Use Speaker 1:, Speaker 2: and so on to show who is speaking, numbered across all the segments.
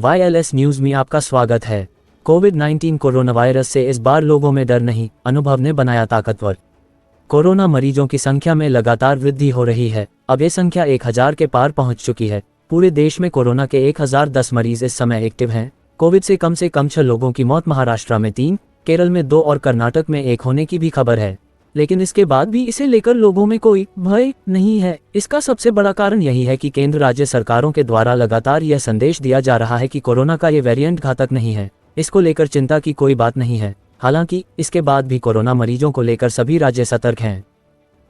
Speaker 1: YLS news में आपका स्वागत है। कोविड-19 कोरोना वायरस से इस बार लोगों में डर नहीं, अनुभव ने बनाया ताकतवर। कोरोना मरीजों की संख्या में लगातार वृद्धि हो रही है। अब ये संख्या 1000 के पार पहुंच चुकी है। पूरे देश में कोरोना के 1010 मरीज इस समय एक्टिव हैं। कोविड से कम 6 लोगों की मौत, महाराष्ट्र में 3, केरल में 2 और कर्नाटक में 1 होने की भी खबर है। लेकिन इसके बाद भी इसे लेकर लोगों में कोई भय नहीं है। इसका सबसे बड़ा कारण यही है कि केंद्र राज्य सरकारों के द्वारा लगातार यह संदेश दिया जा रहा है कि कोरोना का ये वेरिएंट घातक नहीं है। इसको लेकर चिंता की कोई बात नहीं है। हालांकि इसके बाद भी कोरोना मरीजों को लेकर सभी राज्य सतर्क हैं।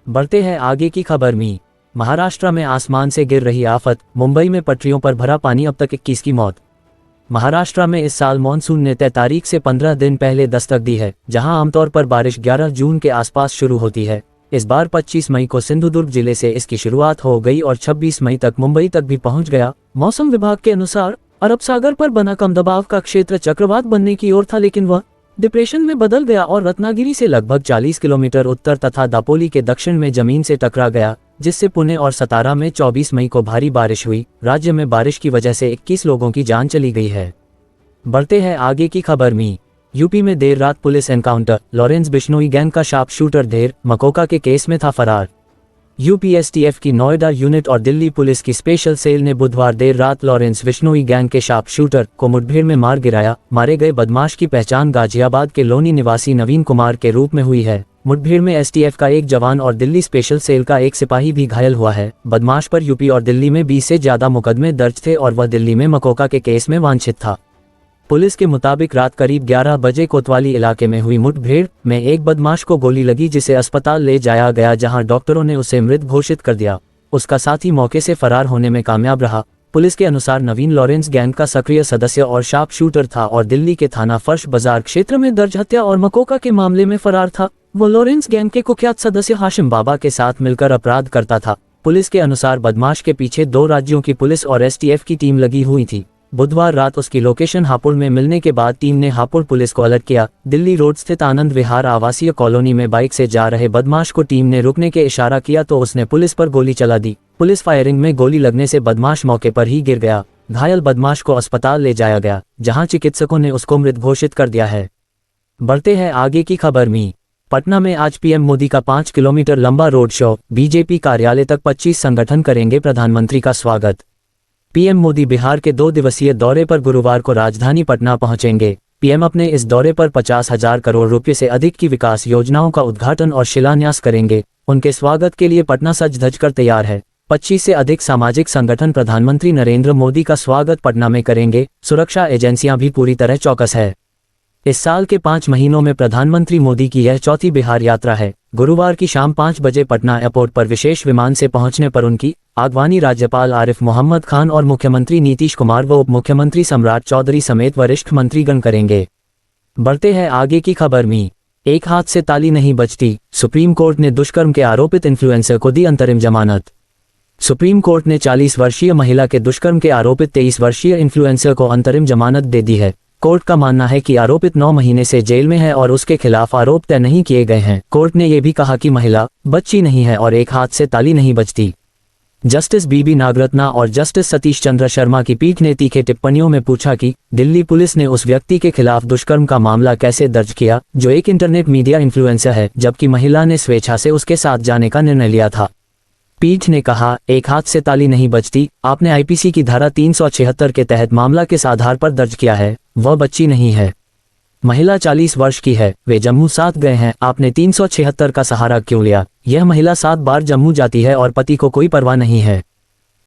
Speaker 1: बढ़ते हैं आगे की खबर में। महाराष्ट्र में आसमान से गिर रही आफत, मुंबई में पटरियों पर भरा पानी, अब तक 21 की मौत। महाराष्ट्र में इस साल मानसून ने तय तारीख से 15 दिन पहले दस्तक दी है। जहां आमतौर पर बारिश 11 जून के आसपास शुरू होती है, इस बार 25 मई को सिंधुदुर्ग जिले से इसकी शुरुआत हो गई और 26 मई तक मुंबई तक भी पहुंच गया। मौसम विभाग के अनुसार अरब सागर पर बना कम दबाव का क्षेत्र चक्रवात बनने की ओर था, लेकिन वह डिप्रेशन में बदल गया और रत्नागिरी से लगभग 40 किलोमीटर उत्तर तथा दापोली के दक्षिण में जमीन से टकरा गया, जिससे पुणे और सतारा में 24 मई को भारी बारिश हुई। राज्य में बारिश की वजह से 21 लोगों की जान चली गई है। बढ़ते हैं आगे की खबर में। यूपी में देर रात police encounter, Lawrence Bishnoi gang का शार्प शूटर ढेर मकोका के केस में था फरार। यूपीएसटीएफ की नोएडा यूनिट और दिल्ली पुलिस की स्पेशल सेल ने बुधवार देर रात लॉरेंस बिश्नोई गैंग के शार्प शूटर को मुठभेड़ में मार गिराया। मारे गए बदमाश की पहचान गाजियाबाद के लोनी निवासी नवीन कुमार के रूप में हुई है। मुठभेड़ में एसटीएफ का एक जवान और दिल्ली स्पेशल सेल का एक सिपाही भी घायल हुआ है। बदमाश पर यूपी और दिल्ली में 20 से ज्यादा मुकदमे दर्ज थे और वह दिल्ली में मकोका के केस में वांछित था। पुलिस के मुताबिक रात करीब 11 बजे कोतवाली इलाके में हुई मुठभेड़ में एक बदमाश को गोली लगी, जिसे अस्पताल ले जाया गया, जहां डॉक्टरों ने उसे मृत घोषित कर दिया। उसका साथी मौके से फरार होने में कामयाब रहा। पुलिस के अनुसार नवीन लॉरेंस गैंग का सक्रिय सदस्य और शार्प शूटर था और दिल्ली के थाना फर्श बाजार क्षेत्र में दर्ज हत्या और मकोका के मामले में फरार था। वो लॉरेंस गैंग के कुख्यात सदस्य हाशिम बाबा के साथ मिलकर अपराध करता था। पुलिस के अनुसार बदमाश के पीछे 2 राज्यों की पुलिस और एसटीएफ की टीम लगी हुई थी। बुधवार रात उसकी लोकेशन हापुड़ में मिलने के बाद टीम ने हापुड़ पुलिस को अलर्ट किया। दिल्ली रोड स्थित आनंद विहार आवासीय कॉलोनी में बाइक से जा रहे बदमाश को टीम ने रुकने के इशारा किया तो उसने पुलिस पर गोली चला दी। पुलिस फायरिंग में गोली लगने से बदमाश मौके पर ही गिर गया। घायल बदमाश को अस्पताल ले जाया गया, जहां चिकित्सकों ने उसको मृत घोषित कर दिया है। बढ़ते हैं आगे की खबर में। पटना में आज पीएम मोदी का 5 किलोमीटर लंबा रोड शो, बीजेपी कार्यालय तक 25 संगठन करेंगे प्रधानमंत्री का स्वागत। पीएम मोदी बिहार के 2 दिवसीय दौरे पर गुरुवार को राजधानी पटना पहुंचेंगे। पीएम अपने इस दौरे पर 50,000 करोड़ रुपए से अधिक की विकास योजनाओं का उद्घाटन और शिलान्यास करेंगे। उनके स्वागत के लिए पटना सज धज कर तैयार है। 25 से अधिक सामाजिक संगठन प्रधानमंत्री नरेंद्र मोदी का स्वागत पटना में करेंगे। सुरक्षा एजेंसियां भी पूरी तरह चौकस है। इस साल के 5 महीनों में प्रधानमंत्री मोदी की यह चौथी बिहार यात्रा है। गुरुवार की शाम 5 बजे पटना एयरपोर्ट पर विशेष विमान से पहुंचने पर उनकी आगवानी राज्यपाल आरिफ मोहम्मद खान और मुख्यमंत्री नीतीश कुमार व उप मुख्यमंत्री सम्राट चौधरी समेत वरिष्ठ मंत्रीगण करेंगे। बढ़ते हैं आगे की खबर में। एक हाथ से ताली नहीं बजती, सुप्रीम कोर्ट ने दुष्कर्म के आरोपित इन्फ्लुएंसर को दी अंतरिम जमानत। सुप्रीम कोर्ट ने 40 वर्षीय महिला के दुष्कर्म के आरोपित 23 वर्षीय इन्फ्लुएंसर को अंतरिम जमानत दे दी है। कोर्ट का मानना है कि आरोपित 9 महीने से जेल में है और उसके खिलाफ आरोप तय नहीं किए गए हैं। कोर्ट ने यह भी कहा कि महिला बच्ची नहीं है और एक हाथ से ताली नहीं बजती। जस्टिस बीबी नागरत्ना और जस्टिस सतीश चंद्र शर्मा की पीठ ने तीखे टिप्पणियों में पूछा कि दिल्ली पुलिस ने उस व्यक्ति के खिलाफ दुष्कर्म का मामला कैसे दर्ज किया जो एक इंटरनेट मीडिया इन्फ्लुएंसर है, जबकि महिला ने स्वेच्छा से उसके साथ जाने का निर्णय लिया था। पीठ ने कहा, एक हाथ से ताली नहीं बजती। आपने आईपीसी की धारा 376 के तहत मामला किस आधार पर दर्ज किया है? वह बच्ची नहीं है। महिला 40 वर्ष की है। वे जम्मू 7 गए हैं। आपने 376 का सहारा क्यों लिया? यह महिला 7 बार जम्मू जाती है और पति को कोई परवाह नहीं है।